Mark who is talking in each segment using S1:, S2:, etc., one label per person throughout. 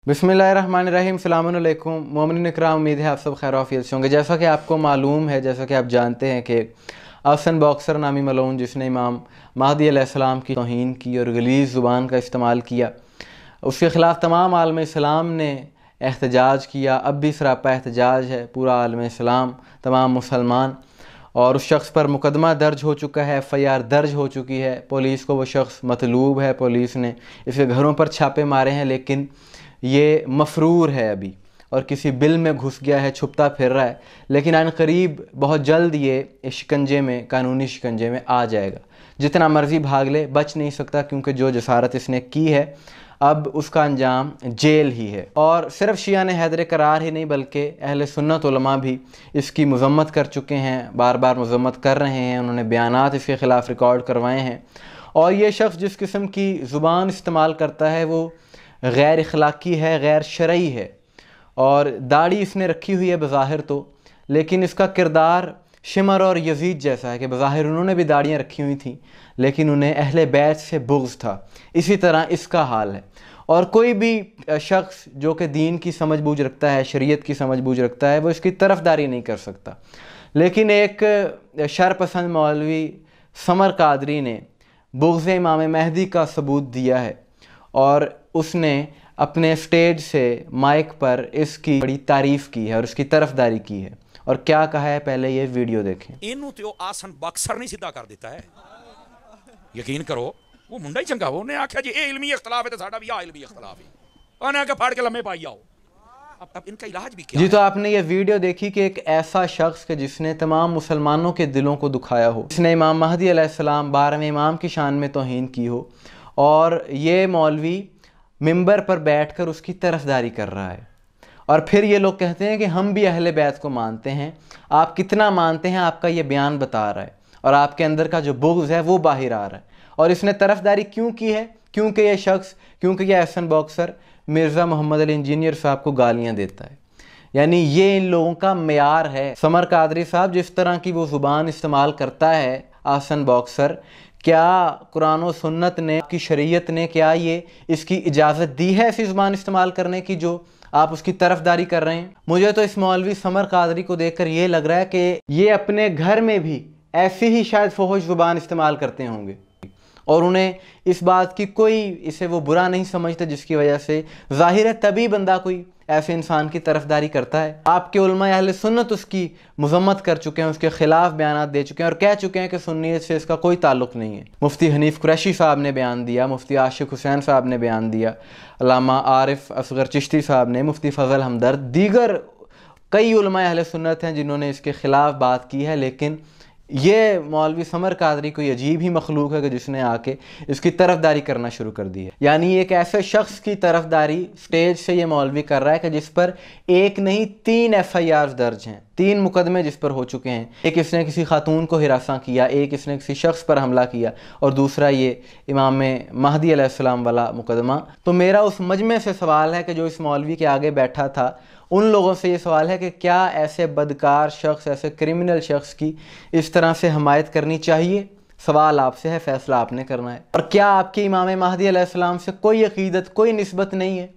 S1: बिस्मिल्लाहिर्रहमानिर्रहीम, अस्सलामुअलैकुम मोमिनीन इकराम। उम्मीद है आप सब खैर आफियत से होंगे। जैसा कि आपको मालूम है, जैसा कि आप जानते हैं कि हसन बॉक्सर नामी मलऊन जिसने इमाम महदी अलैहिस्सलाम की तौहीन की और गलीज़ ज़ुबान का इस्तेमाल किया, उसके ख़िलाफ़ तमाम आलम इस्लाम ने एहतजाज किया। अब भी सरापा एहतजाज है पूरा आलम इस्लाम, तमाम मुसलमान। और उस शख्स पर मुकदमा दर्ज हो चुका है, FIR दर्ज हो चुकी है। पुलिस को वो शख्स मतलूब है, पुलिस ने इसके घरों पर छापे मारे हैं, लेकिन ये मफरूर है अभी और किसी बिल में घुस गया है, छुपता फिर रहा है। लेकिन आन करीब बहुत जल्द ये शिकंजे में, कानूनी शिकंजे में आ जाएगा। जितना मर्ज़ी भाग ले, बच नहीं सकता, क्योंकि जो जसारत इसने की है अब उसका अंजाम जेल ही है। और सिर्फ शिया ने हैदर करार ही नहीं, बल्कि अहले सुन्नत उलमा भी इसकी मज़म्मत कर चुके हैं, बार बार मज़म्मत कर रहे हैं। उन्होंने बयानात इसके ख़िलाफ़ रिकॉर्ड करवाए हैं। और ये शख्स जिस किस्म की ज़ुबान इस्तेमाल करता है वो गैर अखलाकी है, गैर शरई है। और दाढ़ी इसने रखी हुई है बज़ाहिर तो, लेकिन इसका किरदार शिमर और यजीद जैसा है कि बज़ाहिर उन्होंने भी दाढ़ियाँ रखी हुई थी, लेकिन उन्हें अहले बैत से बुग़्ज़ था। इसी तरह इसका हाल है। और कोई भी शख्स जो कि दीन की समझ बूझ रखता है, शरीयत की समझ बूझ रखता है, वो इसकी तरफदारी नहीं कर सकता। लेकिन एक शरपसंद मौलवी समर कादरी ने बुग़्ज़ इमाम महदी का सबूत दिया है और उसने अपने स्टेज से माइक पर इसकी बड़ी तारीफ़ की है और उसकी तरफदारी की है। और क्या कहा है, पहले ये वीडियो देखें।
S2: इनू तो आसन बक्सर नहीं सीधा कर देता है, यकीन करो। वो मुंडा ही चंगा, वो उन्हें आख्या जी ए इल्मी इख्तलाफ है तो साडा भी आ इल्मी इख्तलाफ है, उन्हें आके फाड़ के लम्बे पाई आओ। अब इनका इलाज भी क्या
S1: जी
S2: है?
S1: तो आपने ये वीडियो देखी कि एक ऐसा शख्स के जिसने तमाम मुसलमानों के दिलों को दुखाया हो, जिसने इमाम महदी अलैहिस्सलाम 12वें इमाम की शान में तौहीन की हो, और ये मौलवी मिंबर पर बैठकर उसकी तरफदारी कर रहा है। और फिर ये लोग कहते हैं कि हम भी अहले बैत को मानते हैं। आप कितना मानते हैं आपका ये बयान बता रहा है, और आपके अंदर का जो बुग़्ज़ है वो बाहर आ रहा है। और इसने तरफदारी क्यों की है? क्योंकि ये हसन बॉक्सर मिर्ज़ा मोहम्मद अली इंजीनियर साहब को गालियाँ देता है। यानी ये इन लोगों का मेयार है। समर कादरी साहब जिस तरह की वो ज़ुबान इस्तेमाल करता है, हसन बॉक्सर, क्या कुरान और सुन्नत ने, की शरीयत ने, क्या ये इसकी इजाज़त दी है ऐसी ज़ुबान इस्तेमाल करने की जो आप उसकी तरफदारी कर रहे हैं? मुझे तो इस मौलवी समर कादरी को देखकर ये लग रहा है कि ये अपने घर में भी ऐसी ही शायद फहश ज़ुबान इस्तेमाल करते होंगे और उन्हें इस बात की कोई, इसे वो बुरा नहीं समझते, जिसकी वजह से ज़ाहिर है तभी बंदा कोई ऐसे इंसान की तरफदारी करता है। आपके उलमा अहले सुन्नत उसकी मज़म्मत कर चुके हैं, उसके ख़िलाफ़ बयानात दे चुके हैं और कह चुके हैं कि सुन्नियत से इसका कोई ताल्लुक़ नहीं है। मुफ्ती हनीफ़ कुरैशी साहब ने बयान दिया, मुफ्ती आशिक हुसैन साहब ने बयान दिया, अल्लामा आरिफ असगर चिश्ती साहब ने, मुफ्ती फ़ज़ल हमदर्द, दीगर कई उलमा अहले सुन्नत हैं जिन्होंने इसके ख़िलाफ़ बात की है। लेकिन ये मौलवी समर कादरी कोई अजीब ही मखलूक है कि जिसने आके इसकी तरफदारी करना शुरू कर दी है। यानी एक ऐसे शख्स की तरफदारी स्टेज से ये मौलवी कर रहा है कि जिस पर एक नहीं 3 FIR दर्ज हैं, 3 मुकदमे जिस पर हो चुके हैं। एक इसने किसी खातून को हिरासा किया, एक इसने किसी शख्स पर हमला किया, और दूसरा ये इमाम महदी अलैहिस्सलाम वाला मुकदमा। तो मेरा उस मजमे से सवाल है कि जो इस मौलवी के आगे बैठा था, उन लोगों से ये सवाल है कि क्या ऐसे बदकार शख्स, ऐसे क्रिमिनल शख्स की इस तरह से हमायत करनी चाहिए? सवाल आपसे है, फ़ैसला आपने करना है। और क्या आपके इमाम महदी अलैहिस्सलाम से कोई अक़ीदत, कोई निस्बत नहीं है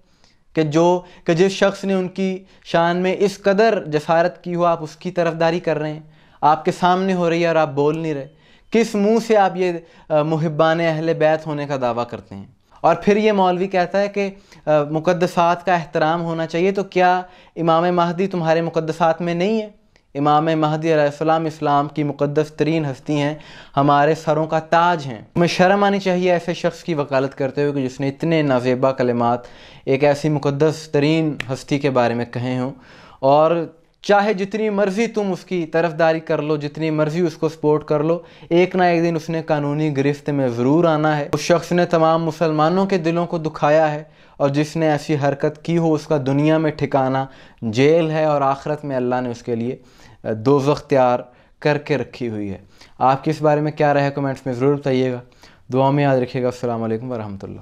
S1: कि जिस शख्स ने उनकी शान में इस कदर जसारत की हो, आप उसकी तरफदारी कर रहे हैं? आपके सामने हो रही है और आप बोल नहीं रहे। किस मुँह से आप ये मुहिब्बान अहले बैत होने का दावा करते हैं? और फिर ये मौलवी कहता है कि मुक़द्दसात का एहतराम होना चाहिए। तो क्या इमाम महदी तुम्हारे मुक़द्दसात में नहीं है? इमाम महदी अलैहिस्सलाम इस्लाम की मुक़द्दस तरीन हस्ती हैं, हमारे सरों का ताज हैं। तुम्हें शर्म आनी चाहिए ऐसे शख्स की वकालत करते हुए कि जिसने इतने नाज़ेबा कलिमात एक ऐसी मुक़द्दस तरीन हस्ती के बारे में कहे हों। और चाहे जितनी मर्ज़ी तुम उसकी तरफदारी कर लो, जितनी मर्ज़ी उसको सपोर्ट कर लो, एक ना एक दिन उसने कानूनी गिरफ्त में ज़रूर आना है। उस शख्स ने तमाम मुसलमानों के दिलों को दुखाया है, और जिसने ऐसी हरकत की हो उसका दुनिया में ठिकाना जेल है, और आखिरत में अल्लाह ने उसके लिए दोज़ख तैयार करके रखी हुई है। आपकी इस बारे में क्या राय है, कमेंट्स में ज़रूर बताइएगा। दुआ में याद रखिएगा। अस्सलाम वालेकुम व रहमतुल्लाह।